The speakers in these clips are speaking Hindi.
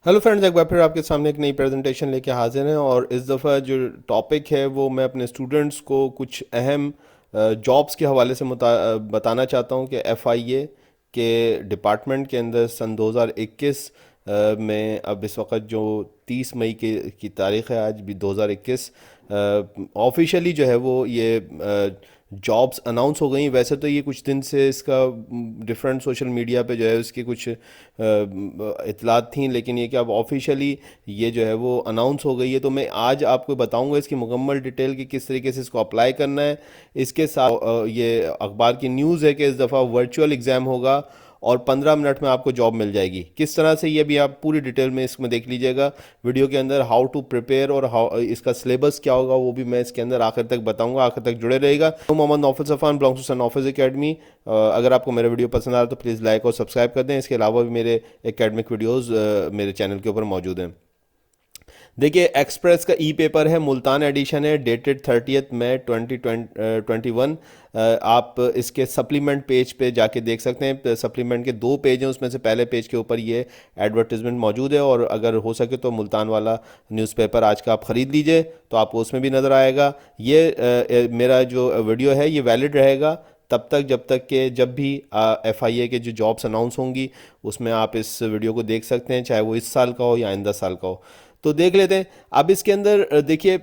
हेलो फ्रेंड्स, एक बार फिर आपके सामने एक नई प्रेजेंटेशन लेके हाजिर हैं। और इस दफ़ा जो टॉपिक है वो मैं अपने स्टूडेंट्स को कुछ अहम जॉब्स के हवाले से बताना चाहता हूँ कि एफआईए के डिपार्टमेंट के अंदर सन 2021 में अब इस वक्त जो 30 मई की तारीख़ है, आज भी 2021 ऑफिशियली जो है वो ये जॉब्स अनाउंस हो गई। वैसे तो ये कुछ दिन से इसका डिफरेंट सोशल मीडिया पे जो है उसकी कुछ इतलात थी, लेकिन ये कि अब ऑफिशियली ये जो है वो अनाउंस हो गई है। तो मैं आज आपको बताऊंगा इसकी मुकम्मल डिटेल कि किस तरीके से इसको अप्लाई करना है। इसके साथ ये अखबार की न्यूज़ है कि इस दफ़ा वर्चुअल एग्ज़ाम होगा और 15 मिनट में आपको जॉब मिल जाएगी। किस तरह से, ये भी आप पूरी डिटेल में इसमें देख लीजिएगा वीडियो के अंदर। हाउ टू प्रिपेयर और हाउ इसका सिलेबस क्या होगा वो भी मैं इसके अंदर आखिर तक बताऊंगा। आखिर तक जुड़े रहेगा। Mohammad Naufal Safan, belongs to Sun office academy. अगर आपको मेरा वीडियो पसंद आ रहा है तो प्लीज़ लाइक और सब्सक्राइब कर दें। इसके अलावा भी मेरे एकेडमिक वीडियोज़ मेरे चैनल के ऊपर मौजूद हैं। देखिए, एक्सप्रेस का ई पेपर है, मुल्तान एडिशन है, डेटेड 30 मई 2021। आप इसके सप्लीमेंट पेज पे जाके देख सकते हैं। सप्लीमेंट के 2 पेज हैं, उसमें से पहले पेज के ऊपर ये एडवर्टीजमेंट मौजूद है। और अगर हो सके तो मुल्तान वाला न्यूज़पेपर आज का आप ख़रीद लीजिए तो आपको उसमें भी नज़र आएगा। ये मेरा जो वीडियो है ये वैलिड रहेगा तब तक जब तक कि जब भी एफआईए के जो जॉब्स अनाउंस होंगी उसमें आप इस वीडियो को देख सकते हैं, चाहे वो इस साल का हो या आइंदा साल का हो। तो देख लेते हैं। अब इसके अंदर देखिए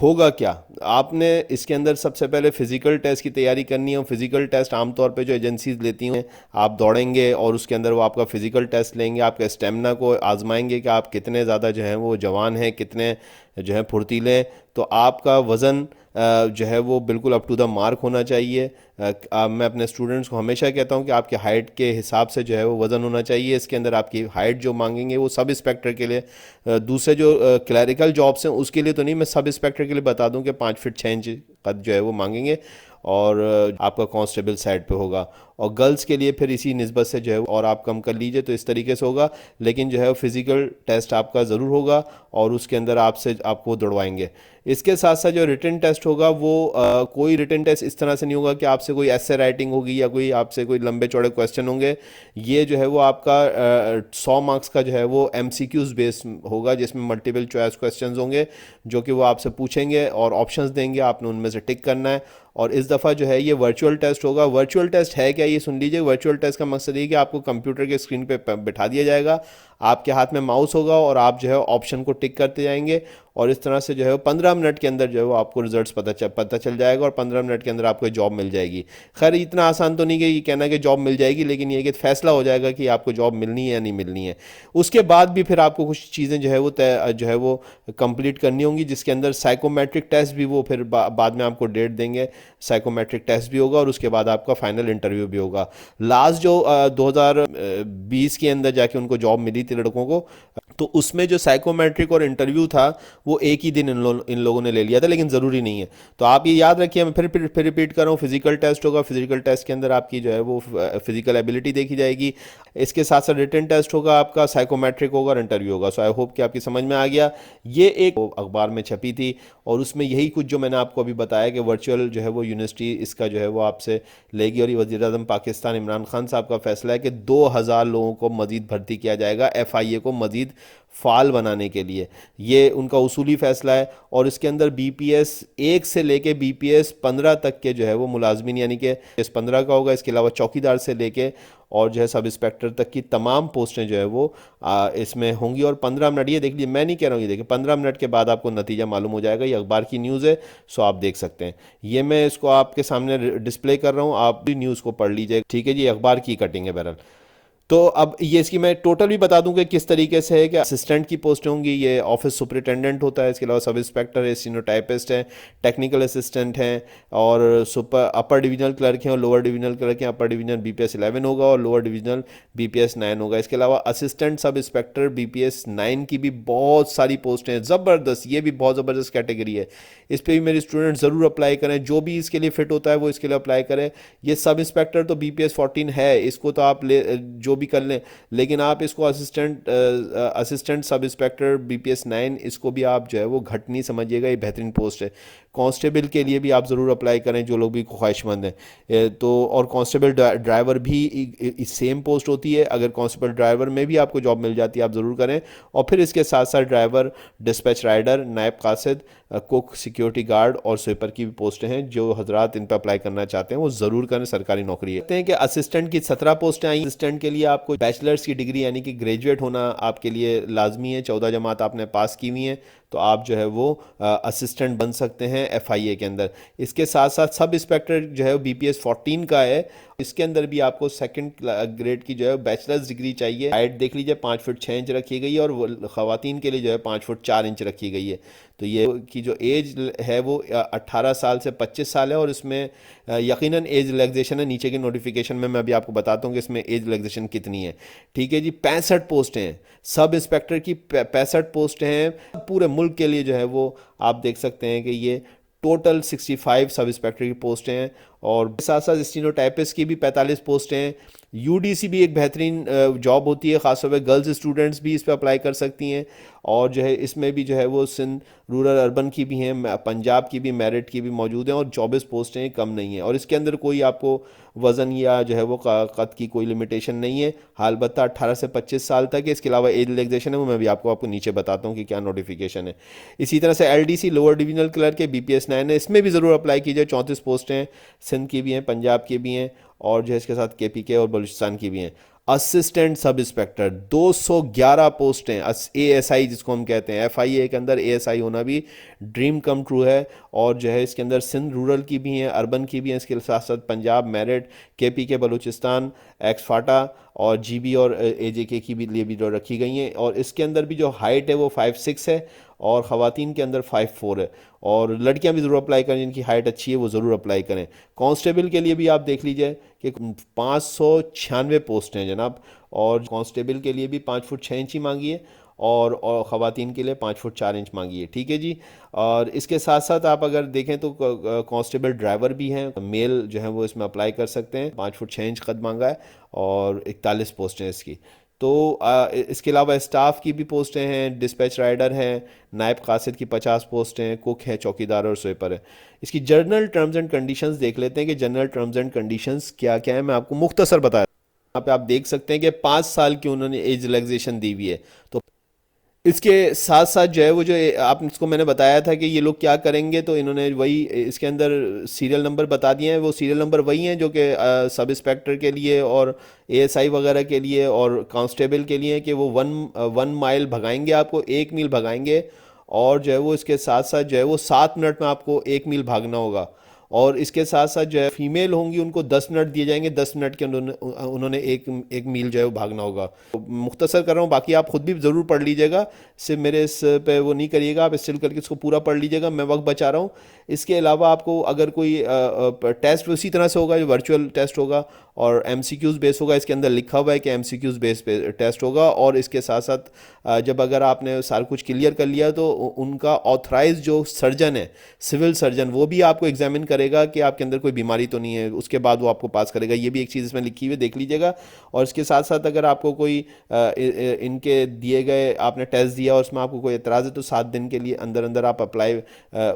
होगा क्या। आपने इसके अंदर सबसे पहले फिजिकल टेस्ट की तैयारी करनी है। और फिजिकल टेस्ट आमतौर पे जो एजेंसीज लेती हैं, आप दौड़ेंगे और उसके अंदर वो आपका फिजिकल टेस्ट लेंगे, आपके स्टेमिना को आजमाएंगे कि आप कितने ज़्यादा जो हैं वो जवान हैं, कितने जो है फुर्तीले हैं। तो आपका वज़न जो है वो बिल्कुल अप टू द मार्क होना चाहिए। मैं अपने स्टूडेंट्स को हमेशा कहता हूँ कि आपके हाइट के हिसाब से जो है वो वज़न होना चाहिए। इसके अंदर आपकी हाइट जो मांगेंगे वो सब इंस्पेक्टर के लिए, दूसरे जो क्लैरिकल जॉब्स हैं उसके लिए तो नहीं, मैं सब इंस्पेक्टर के लिए बता दूं कि 5 फीट 6 इंच कद जो है वो मांगेंगे। और आपका कांस्टेबल साइड पे होगा। और गर्ल्स के लिए फिर इसी निस्बत से जो है और आप कम कर लीजिए तो इस तरीके से होगा। लेकिन जो है फिज़िकल टेस्ट आपका ज़रूर होगा और उसके अंदर आपको दौड़वाएंगे। इसके साथ साथ जो रिटन टेस्ट होगा वो कोई रिटन टेस्ट इस तरह से नहीं होगा कि आपसे कोई ऐसे राइटिंग होगी या कोई आपसे कोई लंबे चौड़े क्वेश्चन होंगे। ये जो है वो आपका 100 मार्क्स का जो है वो एमसीक्यूज़ बेस होगा, जिसमें मल्टीपल चॉइस क्वेश्चंस होंगे जो कि वो आपसे पूछेंगे और ऑप्शंस देंगे, आपने उनमें से टिक करना है। और इस दफ़ा जो है ये वर्चुअल टेस्ट होगा। वर्चुअल टेस्ट है क्या, ये सुन लीजिए। वर्चुअल टेस्ट का मकसद ये कि आपको कंप्यूटर के स्क्रीन पे बिठा दिया जाएगा, आपके हाथ में माउस होगा और आप जो है ऑप्शन को टिक करते जाएंगे। और इस तरह से जो है 15 मिनट के अंदर जो है वो आपको रिजल्ट्स पता चल जाएगा और 15 मिनट के अंदर आपको जॉब मिल जाएगी। खैर इतना आसान तो नहीं कि ये कहना कि जॉब मिल जाएगी, लेकिन ये कि फैसला हो जाएगा कि आपको जॉब मिलनी है या नहीं मिलनी है। उसके बाद भी फिर आपको कुछ चीज़ें जो है वो जो है वो कंप्लीट करनी होंगी, जिसके अंदर साइकोमेट्रिक टेस्ट भी वो फिर बाद में आपको डेट देंगे। साइकोमेट्रिक टेस्ट भी होगा और उसके बाद आपका फाइनल इंटरव्यू भी होगा। लास्ट जो 2020 के अंदर जाके उनको जॉब मिली थी लड़कों को, तो उसमें जो साइकोमेट्रिक और इंटरव्यू था वो एक ही दिन इन लोगों ने ले लिया था, लेकिन ज़रूरी नहीं है। तो आप ये याद रखिए, मैं फिर रिपीट कर रहा हूँ। फिजिकल टेस्ट होगा, फिजिकल टेस्ट के अंदर आपकी जो है वो फिजिकल एबिलिटी देखी जाएगी। इसके साथ साथ रिटन टेस्ट होगा, आपका साइकोमेट्रिक होगा और इंटरव्यू होगा। सो आई होप कि आपकी समझ में आ गया। ये एक अखबार में छपी थी और उसमें यही कुछ जो मैंने आपको अभी बताया कि वर्चुअल जो है वो यूनिवर्सिटी इसका जो है वो आपसे लेगी। और ये वज़ीर आज़म पाकिस्तान इमरान खान साहब का फैसला है कि 2000 लोगों को मज़ीद भर्ती किया जाएगा एफआईए को मज़ीद फाल बनाने के लिए। ये उनका उसूली फ़ैसला है। और इसके अंदर बीपीएस 1 से लेके बीपीएस 15 तक के जो है वो मुलाजमीन, यानी कि इस 15 का होगा, इसके अलावा चौकीदार से लेके और जो है सब इंस्पेक्टर तक की तमाम पोस्टें जो है वो इसमें होंगी। और 15 मिनट, ये देख लीजिए, मैं नहीं कह रहा हूँ, ये देखिए 15 मिनट के बाद आपको नतीजा मालूम हो जाएगा। ये अखबार की न्यूज़ है, सो आप देख सकते हैं। ये मैं इसको आपके सामने डिस्प्ले कर रहा हूँ, आप भी न्यूज़ को पढ़ लीजिए। ठीक है जी, अखबार की कटिंग है बहरहाल। तो अब ये इसकी मैं टोटल भी बता दूं कि किस तरीके से है कि असिस्टेंट की पोस्ट होंगी, ये ऑफिस सुपरिटेंडेंट होता है, इसके अलावा सब इंस्पेक्टर है, सीनियोटाइपिस्ट हैं, टेक्निकल असिस्टेंट हैं और सुपर अपर डिविजनल क्लर्क हैं और लोअर डिविजनल क्लर्क हैं। अपर डिवीजनल बीपीएस 11 होगा और लोअर डिविजनल बीपीएस 9 होगा। इसके अलावा असिस्टेंट सब इंस्पेक्टर बीपीएस 9 की भी बहुत सारी पोस्टें हैं, ज़बरदस्त। ये भी बहुत ज़बरदस्त कैटेगरी है, इस पर भी मेरे स्टूडेंट ज़रूर अप्लाई करें। जो भी इसके लिए फिट होता है वो इसके लिए अप्लाई करें। ये सब इंस्पेक्टर तो बीपीएस 14 है, इसको तो आप जो जो भी कर लें, लेकिन आप इसको असिस्टेंट सब इंस्पेक्टर BPS 9 इसको भी आप जो है वो घटनी समझिएगा, ये बेहतरीन पोस्ट है। कांस्टेबल के लिए भी आप ज़रूर अप्लाई करें जो लोग भी ख्वाहिशमंद हैं। तो और कांस्टेबल ड्राइवर भी सेम पोस्ट होती है, अगर कांस्टेबल ड्राइवर में भी आपको जॉब मिल जाती है आप ज़रूर करें। और फिर इसके साथ साथ ड्राइवर, डिस्पैच राइडर, नायब कासिद, कुक, सिक्योरिटी गार्ड और स्वीपर की भी पोस्टें हैं। जो हजरात इन पर अप्लाई करना चाहते हैं वो ज़रूर करें, सरकारी नौकरी है। कहते हैं कि असिस्टेंट की 17 पोस्टें आई। असिस्टेंट के लिए आपको बैचलर्स की डिग्री यानी कि ग्रेजुएट होना आपके लिए लाजमी है, 14 जमात आपने पास की हुई हैं तो आप जो है वो असिस्टेंट बन सकते हैं FIA के अंदर। इसके साथ साथ सब इंस्पेक्टर जो है BPS 14 का है, इसके अंदर भी आपको सेकंड ग्रेड की जो है बैचलर्स डिग्री चाहिए। हाइट देख लीजिए 5 फुट 6 इंच रखी गई है और ख़वातीन के लिए जो है 5 फुट 4 इंच रखी गई है। तो ये की जो एज है वो 18 साल से 25 साल है और इसमें यकीनन एज रिलैक्सेशन है। नीचे की नोटिफिकेशन में मैं अभी आपको बताता हूँ कि इसमें एज रिलैक्सेशन कितनी है। ठीक है जी, 65 पोस्टें हैं सब इंस्पेक्टर की, 65 पोस्टें हैं पूरे मुल्क के लिए जो है वो आप देख सकते हैं कि ये टोटल 65 सब इंस्पेक्टर की पोस्टें हैं। और साथ साथ स्टीनोटाइपिस्ट की भी 45 पोस्टें हैं। UDC भी एक बेहतरीन जॉब होती है, ख़ासतौर पर गर्ल्स स्टूडेंट्स भी इस पर अप्लाई कर सकती हैं। और जो है इसमें भी जो है वो सिंध रूरल अर्बन की भी हैं, पंजाब की भी, मेरिट की भी मौजूद हैं और 24 पोस्टें कम नहीं हैं। और इसके अंदर कोई आपको वज़न या जो है वो कद की कोई लिमिटेशन नहीं है, अलबत्ता 18 से 25 साल तक है। इसके अलावा एज रिलैक्सेशन है वो मैं भी आपको नीचे बताता हूँ कि क्या नोटिफिकेशन है। इसी तरह से LDC लोअर डिविजनल क्लर्क के BPS 9 है, इसमें भी ज़रूर अप्लाई कीजिए। 34 पोस्टें हैं, सिंध की भी हैं, पंजाब की भी हैं और जो है इसके साथ KPK और बलूचिस्तान की भी हैं। असिस्टेंट सब इंस्पेक्टर 211 पोस्टें, ASI जिसको हम कहते हैं, FIA के अंदर ASI होना भी ड्रीम कम ट्रू है। और जो है इसके अंदर सिंध रूरल की भी हैं, अर्बन की भी हैं, इसके साथ साथ Punjab, merit, KPK Balochistan, ex-FATA और GB और AJK की भी लिए भी जो रखी गई हैं। और इसके अंदर भी जो हाइट है वो 5'6" है और ख़वातीन के अंदर 5'4" है। और लड़कियां भी ज़रूर अप्लाई करें, जिनकी हाइट अच्छी है वो ज़रूर अप्लाई करें। कांस्टेबल के लिए भी आप देख लीजिए कि 596 पोस्ट हैं जनाब, और कांस्टेबल के लिए भी 5 फुट 6 इंच ही मांगी है और ख़वातीन के लिए 5 फुट 4 इंच मांगी है। ठीक है जी। और इसके साथ साथ आप अगर देखें तो कांस्टेबल ड्राइवर भी हैं, मेल जो है वो इसमें अप्लाई कर सकते हैं। 5 फुट 6 इंच कद मांगा है और 41 पोस्टें इसकी। तो इसके अलावा स्टाफ की भी पोस्टें हैं, डिस्पैच राइडर हैं, नायब कासिद की 50 पोस्टें हैं, कुक है, चौकीदार और स्वीपर है। इसकी जनरल टर्म्स एंड कंडीशंस देख लेते हैं कि जनरल टर्म्स एंड कंडीशंस क्या क्या है, मैं आपको मुख्तसर बताया। यहाँ पे आप देख सकते हैं कि 5 साल की उन्होंने एज रिलैक्सेशन दी हुई है। तो इसके साथ साथ जो है वो जो आप इसको मैंने बताया था कि ये लोग क्या करेंगे, तो इन्होंने वही इसके अंदर सीरियल नंबर बता दिए हैं। वो सीरियल नंबर वही हैं जो कि सब इंस्पेक्टर के लिए और ASI वगैरह के लिए और कांस्टेबल के लिए, कि वो 1 माइल भगाएंगे, आपको 1 मील भगाएंगे। और जो है वो इसके साथ साथ जो है वो 7 मिनट में आपको 1 मील भागना होगा। और इसके साथ साथ जो है फीमेल होंगी उनको 10 मिनट दिए जाएंगे, 10 मिनट के उन्होंने एक मील जो है वो भागना होगा। मुख्तसर कर रहा हूँ, बाकी आप खुद भी ज़रूर पढ़ लीजिएगा, सिर्फ मेरे इस पे वो नहीं करिएगा, आप स्टिल करके इसको पूरा पढ़ लीजिएगा, मैं वक्त बचा रहा हूँ। इसके अलावा आपको अगर कोई टेस्ट उसी तरह से होगा, जो वर्चुअल टेस्ट होगा और MCQs बेस होगा। इसके अंदर लिखा हुआ है कि MCQs बेस पे टेस्ट होगा। और इसके साथ साथ जब अगर आपने सारा कुछ क्लियर कर लिया तो उनका ऑथराइज जो सर्जन है, सिविल सर्जन, वो भी आपको एग्जामिन करेगा कि आपके अंदर कोई बीमारी तो नहीं है, उसके बाद वो आपको पास करेगा। ये भी एक चीज़ इसमें लिखी हुई देख लीजिएगा। और इसके साथ साथ अगर आपको कोई इनके दिए गए आपने टेस्ट दिया और उसमें आपको कोई एतराज़ है तो 7 दिन के लिए अंदर अंदर आप अप्लाई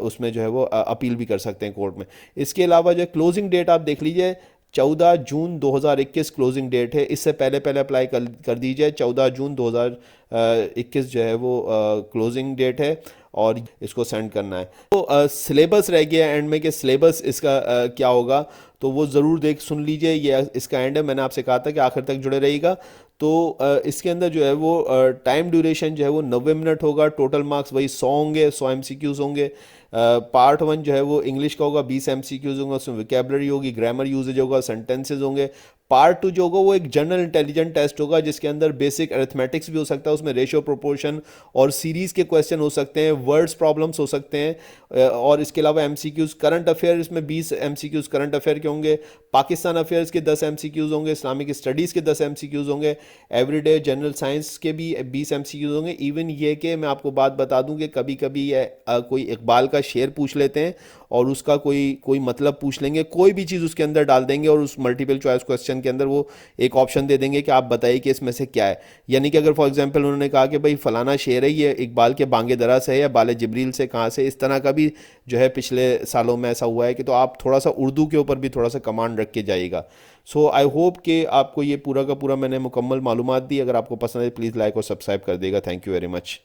उसमें जो है वो अपील भी कर सकते हैं कोर्ट में। इसके अलावा जो क्लोजिंग डेट आप देख लीजिए, 14 जून 2021 क्लोजिंग डेट है। इससे पहले पहले अप्लाई कर दीजिए। 14 जून 2021 जो है वो क्लोजिंग डेट है और इसको सेंड करना है। तो सिलेबस रह गया एंड में कि सिलेबस इसका क्या होगा, तो वो ज़रूर सुन लीजिए। ये इसका एंड है, मैंने आपसे कहा था कि आखिर तक जुड़े रहिएगा। तो इसके अंदर जो है वो टाइम ड्यूरेशन जो है वो 90 मिनट होगा। टोटल मार्क्स वही 100 होंगे, 100 MCQs होंगे। पार्ट 1 जो है वो इंग्लिश का होगा, 20 MCQs होंगे, उसमें वोकैबुलरी होगी, ग्रामर यूजेज होगा, सेंटेंसेज होंगे। पार्ट 2 जो होगा वो एक जनरल इंटेलिजेंट टेस्ट होगा, जिसके अंदर बेसिक अरिथमेटिक्स भी हो सकता है, उसमें रेशियो, प्रोपोर्शन और सीरीज़ के क्वेश्चन हो सकते हैं, वर्ड्स प्रॉब्लम्स हो सकते हैं। और इसके अलावा MCQs, करंट अफेयर, इसमें 20 MCQs करंट अफेयर के होंगे, पाकिस्तान अफेयर्स के 10 MCQs होंगे, इस्लामिक स्टडीज़ के 10 MCQs होंगे, एवरीडे जनरल साइंस के भी 20 MCQs होंगे। इवन ये कि मैं आपको बात बता दूं कि कभी कभी कोई इकबाल का शेर पूछ लेते हैं और उसका कोई मतलब पूछ लेंगे, कोई भी चीज़ उसके अंदर डाल देंगे और उस मल्टीपल चॉइस क्वेश्चन क्वेश्चन के अंदर वो एक ऑप्शन दे देंगे कि आप बताइए कि इसमें से क्या है। यानी कि अगर फॉर एग्जांपल उन्होंने कहा कि भाई फलाना शेर है, ये इकबाल के बांगे दरा से है या बाले जिब्रील से कहाँ से, इस तरह का भी जो है पिछले सालों में ऐसा हुआ है कि, तो आप थोड़ा सा उर्दू के ऊपर भी थोड़ा सा कमांड रख के जाइएगा। सो आई होप कि आपको ये पूरा का पूरा मैंने मुकम्मल मालूमात दी। अगर आपको पसंद है प्लीज़ लाइक और सब्सक्राइब कर देगा। Thank you very much.